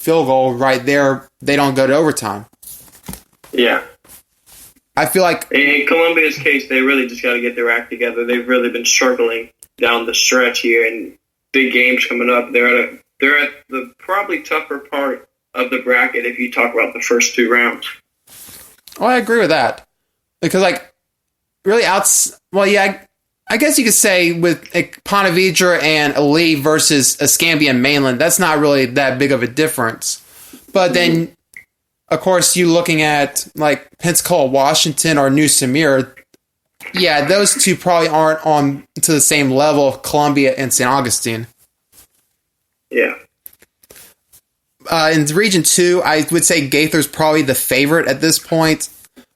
field goal right there, they don't go to overtime. Yeah. I feel like in Columbia's case, they really just got to get their act together. They've really been struggling down the stretch here, and big games coming up. They're at the probably tougher part of the bracket if you talk about the first 2 rounds. Oh, I agree with that. Because, like, really I guess you could say with Ponte Vedra and Ali versus Escambia and Mainland, that's not really that big of a difference. But then, of course, you looking at, like, Pensacola, Washington, or New Samir, yeah, those two probably aren't on to the same level of Columbia and St. Augustine. Yeah. In Region 2, I would say Gaither's probably the favorite at this point,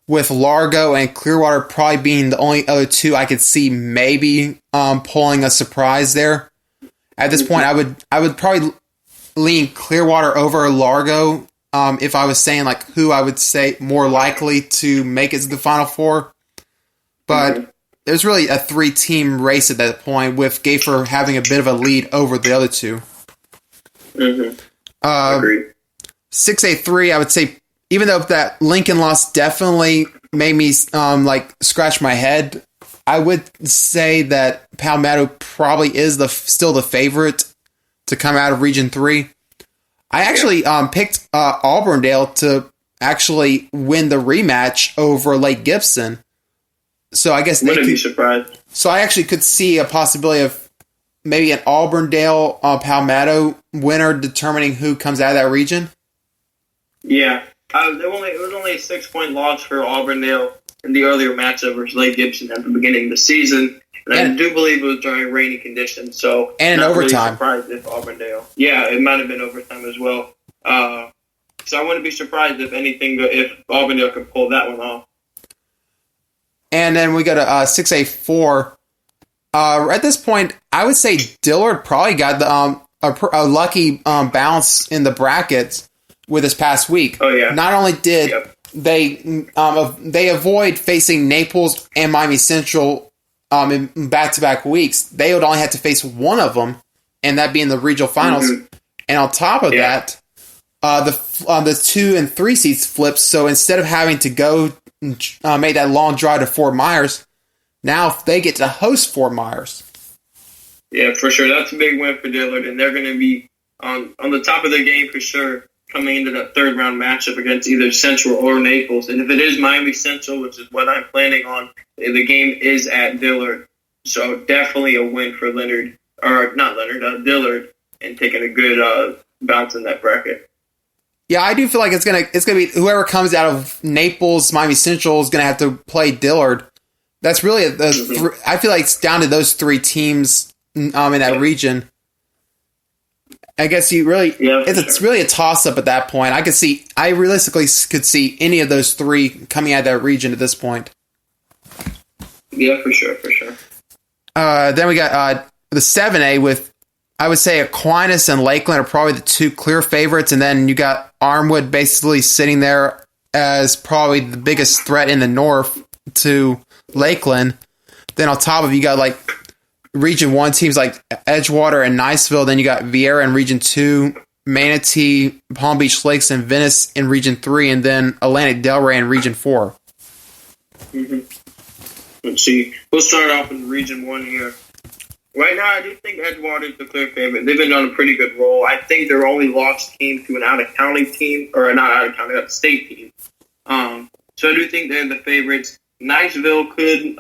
with Largo and Clearwater probably being the only other two I could see maybe pulling a surprise there. At this point, I would probably lean Clearwater over Largo if I was saying like who I would say more likely to make it to the Final Four. But there's really a 3-team race at that point, with Gaither having a bit of a lead over the other two. Agreed. 6A3, I would say, even though that Lincoln loss definitely made me scratch my head, I would say that Palmetto probably is still the favorite to come out of Region 3. I actually picked Auburndale to actually win the rematch over Lake Gibson. So I guess wouldn't be surprised. So I actually could see a possibility of maybe an Auburndale Palmetto winner determining who comes out of that region. Yeah, it was only a 6-point loss for Auburndale in the earlier matchup versus Lake Gibson at the beginning of the season. And I do believe it was during rainy conditions, so and not overtime. Really surprised if Auburndale. Yeah, it might have been overtime as well. So I wouldn't be surprised if Auburndale could pull that one off. And then we go to 6A4. At this point, I would say Dillard probably got a lucky bounce in the brackets with this past week. Oh yeah. Not only did they avoid facing Naples and Miami Central in back-to-back weeks, they would only have to face one of them, and that being the regional finals. And on top of that, the 2 and 3 seeds flipped. So instead of having to go make that long drive to Fort Myers, now they get to host Fort Myers. Yeah, for sure. That's a big win for Dillard, and they're going to be on the top of their game for sure coming into that 3rd round matchup against either Central or Naples. And if it is Miami Central, which is what I'm planning on, the game is at Dillard. So definitely a win for Dillard, and taking a good bounce in that bracket. Yeah, I do feel like it's gonna be whoever comes out of Naples, Miami Central is gonna have to play Dillard. That's really I feel like it's down to those 3 teams in that region. I guess it's really a toss up at that point. I realistically could see any of those 3 coming out of that region at this point. Yeah, for sure. Then we got the 7A with, I would say, Aquinas and Lakeland are probably the 2 clear favorites, and then you got Armwood basically sitting there as probably the biggest threat in the north to Lakeland. Then on top of you got like Region 1 teams like Edgewater and Niceville. Then you got Vieira in Region 2, Manatee, Palm Beach Lakes, and Venice in Region 3, and then Atlantic Delray in Region 4. Let's see. We'll start off in Region 1 here. Right now, I do think Edgewater is the clear favorite. They've been on a pretty good roll. I think their only loss came to an out-of-county team, or not out-of-county, out-of-state team. So I do think they're the favorites. Niceville could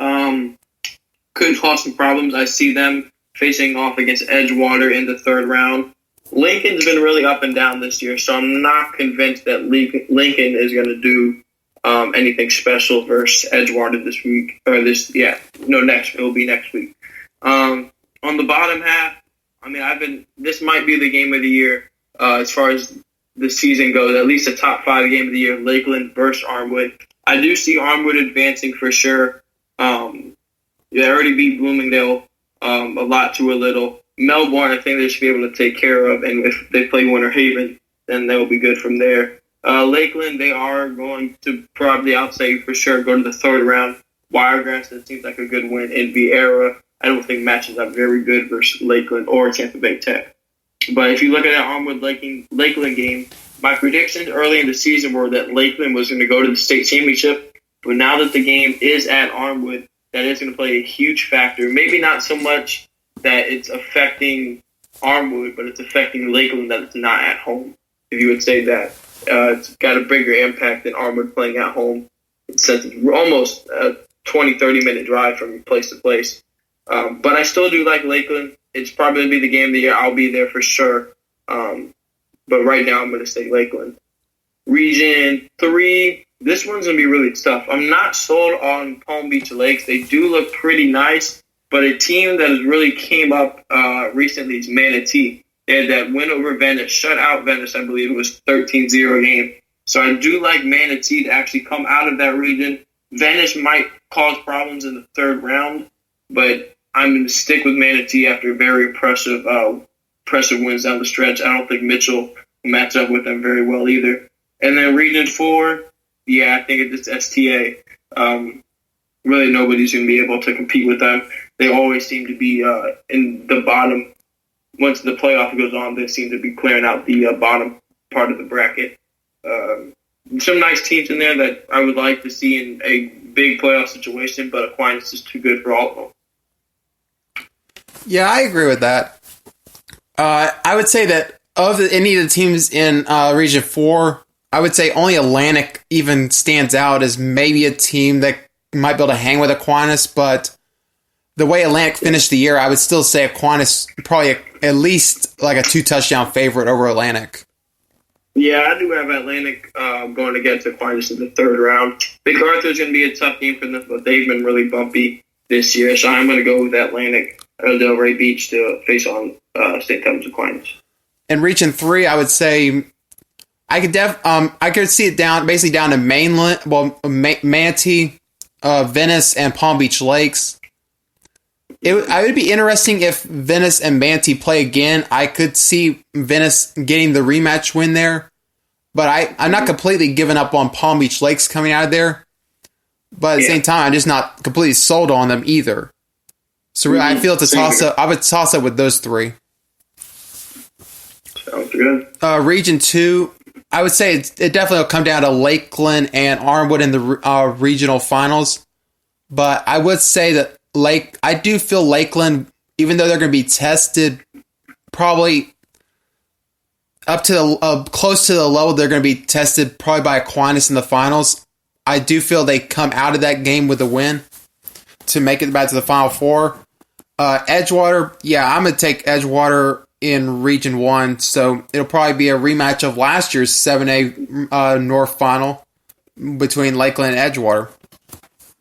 cause some problems. I see them facing off against Edgewater in the 3rd round. Lincoln's been really up and down this year, so I'm not convinced that Lincoln is going to do anything special versus Edgewater this week. It will be next week. On the bottom half, this might be the game of the year as far as the season goes, at least a top 5 game of the year, Lakeland versus Armwood. I do see Armwood advancing for sure. They already beat Bloomingdale a lot to a little. Melbourne, I think they should be able to take care of, and if they play Winter Haven, then they'll be good from there. Lakeland, they are going to probably, I'll say for sure, go to the 3rd round. Wiregrass, that seems like a good win. In Vieira, I don't think matches up very good versus Lakeland or Tampa Bay Tech. But if you look at that Lakeland game, my predictions early in the season were that Lakeland was going to go to the state championship. But now that the game is at Armwood, that is going to play a huge factor. Maybe not so much that it's affecting Armwood, but it's affecting Lakeland that it's not at home. If you would say that. It's got a bigger impact than Armwood playing at home, since it's almost a 20, 30-minute drive from place to place. But I still do like Lakeland. It's probably going to be the game of the year. I'll be there for sure. But right now I'm going to say Lakeland. Region 3, this one's going to be really tough. I'm not sold on Palm Beach Lakes. They do look pretty nice, but a team that has really came up recently is Manatee. They had that win over Venice, shut out Venice, I believe it was 13-0 game. So I do like Manatee to actually come out of that region. Venice might cause problems in the third round, but I'm going to stick with Manatee after very impressive wins down the stretch. I don't think Mitchell will match up with them very well either. And then Region 4, yeah, I think it's STA. Really nobody's going to be able to compete with them. They always seem to be in the bottom. Once the playoff goes on, they seem to be clearing out the bottom part of the bracket. Some nice teams in there that I would like to see in a big playoff situation, but Aquinas is too good for all of them. Yeah, I agree with that. I would say that of any of the teams in Region 4, I would say only Atlantic even stands out as maybe a team that might be able to hang with Aquinas, but the way Atlantic finished the year, I would still say Aquinas probably at least like a 2-touchdown favorite over Atlantic. Yeah, I do have Atlantic going against Aquinas in the third round. Big Arthur's going to be a tough game for them, but they've been really bumpy this year, so I'm going to go with Atlantic Delray Beach to face on St. Thomas Aquinas. In Region 3, I would say I could see it down to mainland, Manatee, Venice, and Palm Beach Lakes. It would be interesting if Venice and Manatee play again. I could see Venice getting the rematch win there, but I'm not completely giving up on Palm Beach Lakes coming out of there. But at the same time, I'm just not completely sold on them either. So really, I feel it's a toss-up. I would toss up with those three. Sounds good. Region 2, I would say it definitely will come down to Lakeland and Armwood in the regional finals. But I would say that I do feel Lakeland, even though they're going to be tested probably up to close to the level they're going to be tested probably by Aquinas in the finals, I do feel they come out of that game with a win to make it back to the Final Four. Edgewater, yeah, I'm going to take Edgewater in Region 1, so it'll probably be a rematch of last year's 7A North Final between Lakeland and Edgewater.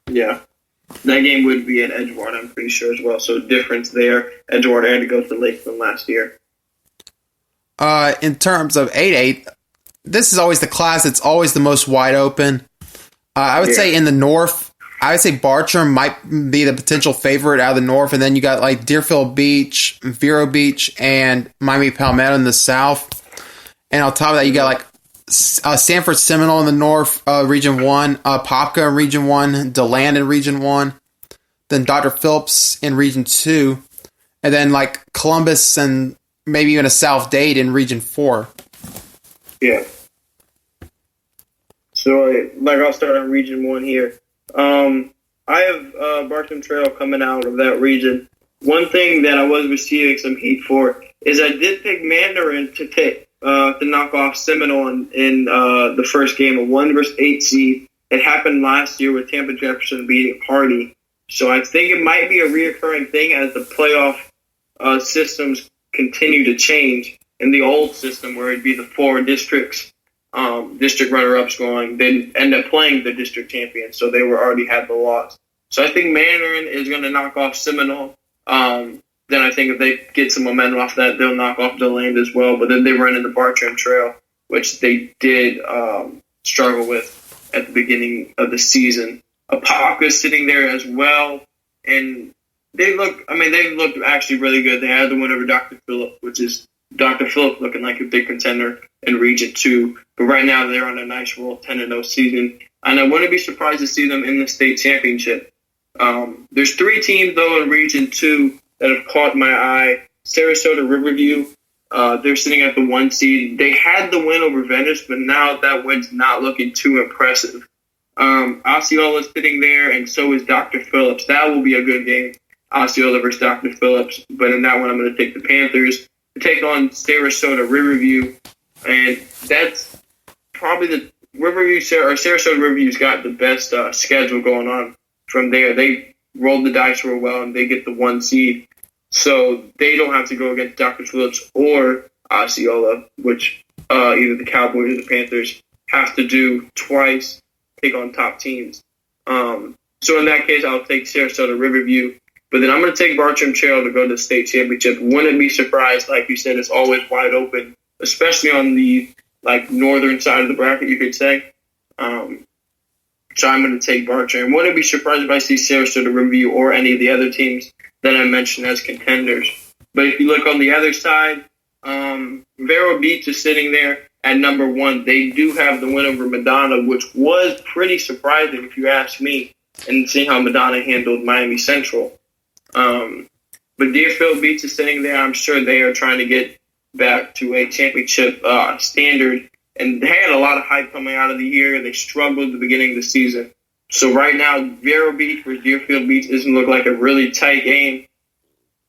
Yeah. That game would be at Edgewater, I'm pretty sure, as well. So difference there. Edgewater had to go to Lakeland last year. In terms of 8A, this is always the class that's always the most wide open. I would say in the North, I would say Bartram might be the potential favorite out of the North, and then you got like Deerfield Beach, Vero Beach, and Miami Palmetto in the South. And on top of that, you got like Sanford Seminole in the North, Region 1, Popka in Region 1, DeLand in Region 1, then Dr. Phillips in Region 2, and then like Columbus and maybe even a South Dade in Region 4. Yeah. So, I'll start on Region 1 here. I have Bartram Trail coming out of that region. One thing that I was receiving some heat for is I did pick Mandarin to knock off Seminole in the first game, a 1-8 seed. It happened last year with Tampa Jefferson beating Hardy. So I think it might be a reoccurring thing as the playoff systems continue to change. In the old system, where it'd be the 4 districts, district runner-ups going, they'd end up playing the district champions, so they already had the loss. So I think Mandarin is going to knock off Seminole. Then I think if they get some momentum off that, they'll knock off DeLand as well. But then they run into Bartram Trail, which they did struggle with at the beginning of the season. Apopka is sitting there as well, and they looked actually really good. They had the win over Dr. Phillip, which is Dr. Phillip looking like a big contender in Region 2. But right now they're on a nice roll, 10-0 season. And I wouldn't be surprised to see them in the state championship. There's 3 teams, though, in Region 2 that have caught my eye. Sarasota Riverview. They're sitting at the 1 seed. They had the win over Venice, but now that win's not looking too impressive. Osceola's sitting there, and so is Dr. Phillips. That will be a good game, Osceola versus Dr. Phillips. But in that one, I'm going to take the Panthers to take on Sarasota Riverview, and that's probably the Sarasota Riverview's got the best schedule going on from there. They rolled the dice real well, and they get the 1 seed. So they don't have to go against Dr. Phillips or Osceola, which either the Cowboys or the Panthers have to do twice, take on top teams. So in that case, I'll take Sarasota Riverview. But then I'm going to take Bartram Trail to go to the state championship. Wouldn't be surprised, like you said, it's always wide open, especially on the northern side of the bracket, you could say. So I'm going to take Bartram. Wouldn't be surprised if I see Sarasota Riverview or any of the other teams that I mentioned as contenders. But if you look on the other side, Vero Beach is sitting there at number 1. They do have the win over Madonna, which was pretty surprising if you ask me, and seeing how Madonna handled Miami Central. But Deerfield Beach is sitting there. I'm sure they are trying to get back to a championship standard. And they had a lot of hype coming out of the year. They struggled at the beginning of the season. So right now, Vero Beach versus Deerfield Beach doesn't look like a really tight game.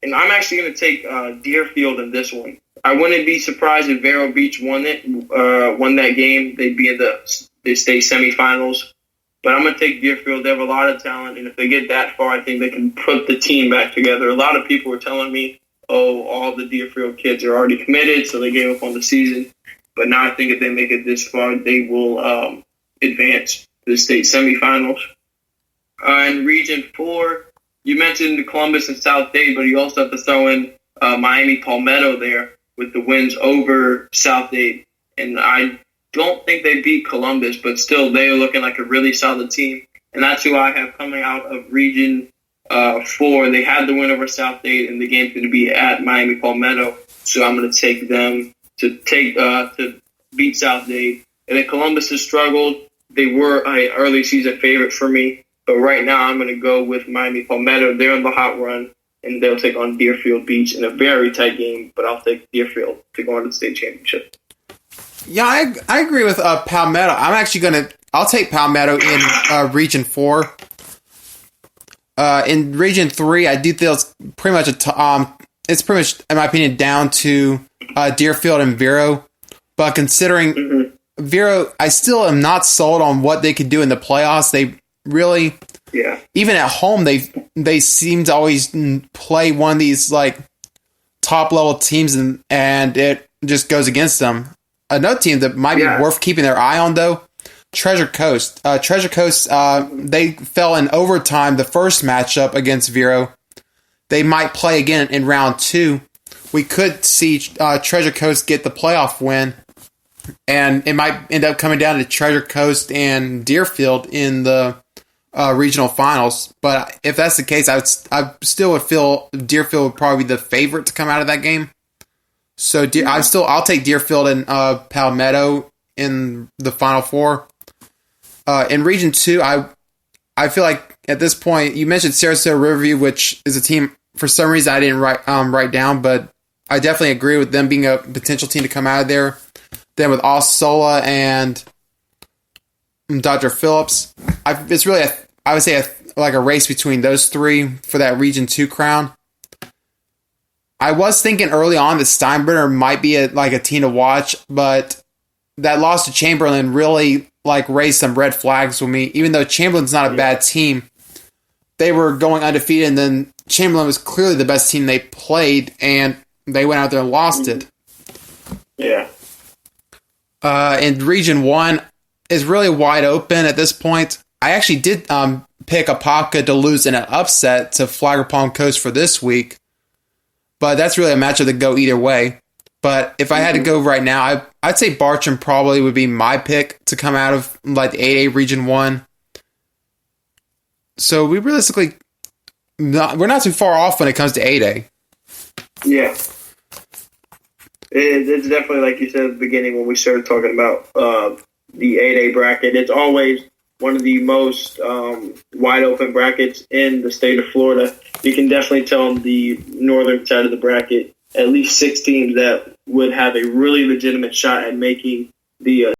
And I'm actually going to take Deerfield in this one. I wouldn't be surprised if Vero Beach won that game. They'd be in the state semifinals. But I'm going to take Deerfield. They have a lot of talent, and if they get that far, I think they can put the team back together. A lot of people were telling me, all the Deerfield kids are already committed, so they gave up on the season. But now I think if they make it this far, they will advance to the state semifinals. In Region 4, you mentioned Columbus and South Dade, but you also have to throw in Miami Palmetto there with the wins over South Dade. And I don't think they beat Columbus, but still they are looking like a really solid team. And that's who I have coming out of Region 4. They had the win over South Dade, and the game's going to be at Miami Palmetto. So I'm going to take them to beat South Dade. And then Columbus has struggled. They were an early season favorite for me. But right now I'm going to go with Miami Palmetto. They're on the hot run, and they'll take on Deerfield Beach in a very tight game. But I'll take Deerfield to go on to the state championship. Yeah, I agree with Palmetto. I'll take Palmetto in Region 4. In Region 3, I do feel it's pretty much, in my opinion, down to Deerfield and Vero. But considering Vero, I still am not sold on what they could do in the playoffs. They really, even at home, they seem to always play one of these top level teams, and it just goes against them. Another team that might be worth keeping their eye on, though, Treasure Coast. Treasure Coast, they fell in overtime the first matchup against Vero. They might play again in round 2. We could see Treasure Coast get the playoff win, and it might end up coming down to Treasure Coast and Deerfield in the regional finals. But if that's the case, I still would feel Deerfield would probably be the favorite to come out of that game. So I'll take Deerfield and Palmetto in the Final Four. In Region 2, I feel like at this point, you mentioned Sarasota Riverview, which is a team for some reason I didn't write down, but I definitely agree with them being a potential team to come out of there. Then with Osceola and Dr. Phillips, it's really I would say a race between those three for that Region 2 crown. I was thinking early on that Steinbrenner might be a team to watch, but that loss to Chamberlain really raised some red flags with me. Even though Chamberlain's not a bad team, they were going undefeated, and then Chamberlain was clearly the best team they played, and they went out there and lost it. Yeah. And Region 1 is really wide open at this point. I actually did pick Apopka to lose in an upset to Flagler Palm Coast for this week, but that's really a matchup that go either way. But if I had to go right now, I'd say Bartram probably would be my pick to come out of the 8A Region 1. So we're not too far off when it comes to 8A. Yeah. It's definitely, like you said at the beginning when we started talking about the 8A bracket, it's always one of the most wide open brackets in the state of Florida. You can definitely tell on the northern side of the bracket, at least 6 teams that would have a really legitimate shot at making the